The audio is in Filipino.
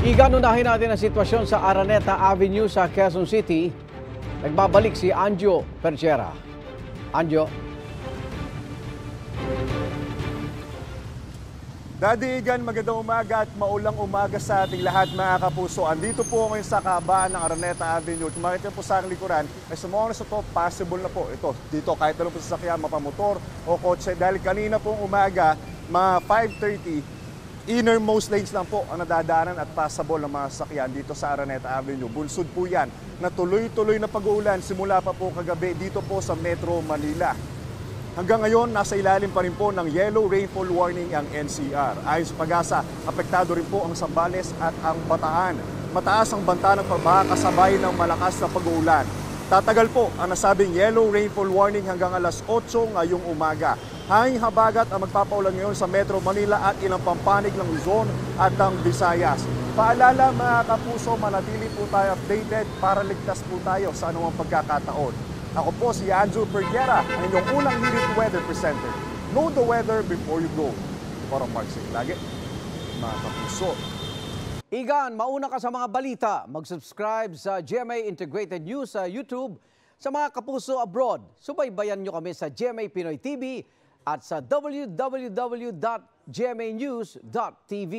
Iganunahin natin ang sitwasyon sa Araneta Avenue sa Quezon City. Nagbabalik si Anjo Perchera. Anjo. Daddy Igan, magandang umaga at maulang umaga sa ating lahat mga kapuso. Andito po ngayon sa kahabaan ng Araneta Avenue. At makikita po sa aking likuran, ay sa mga oras na ito, possible na po. Ito, dito kahit anong po sasakyan, mapamotor o kotse. Dahil kanina pong umaga, mga 5:30, innermost lanes lang po ang nadadaanan at passable ng mga sasakyan dito sa Araneta Avenue. Bunsod po yan na tuloy-tuloy na pag-uulan simula pa po kagabi dito po sa Metro Manila. Hanggang ngayon, nasa ilalim pa rin po ng yellow rainfall warning ang NCR. Ayon sa Pag-asa, apektado rin po ang Zambales at ang Bataan. Mataas ang banta ng pagbaha kasabay ng malakas na pag-uulan. Tatagal po ang nasabing yellow rainfall warning hanggang alas 8 ngayong umaga. Hanging habagat ang magpapaulan ngayon sa Metro Manila at ilang pampanig ng Luzon at ng Visayas. Paalala mga kapuso, manatili po tayo updated para ligtas po tayo sa anumang pagkakataon. Ako po si Anjo Perchera, ang inyong unang Minute Weather Presenter. Know the weather before you go. Para Marksik lagi, mga kapuso. Igan, mauna ka sa mga balita. Mag-subscribe sa GMA Integrated News sa YouTube. Sa mga kapuso abroad, subaybayan nyo kami sa GMA Pinoy TV at sa www.gmanews.tv.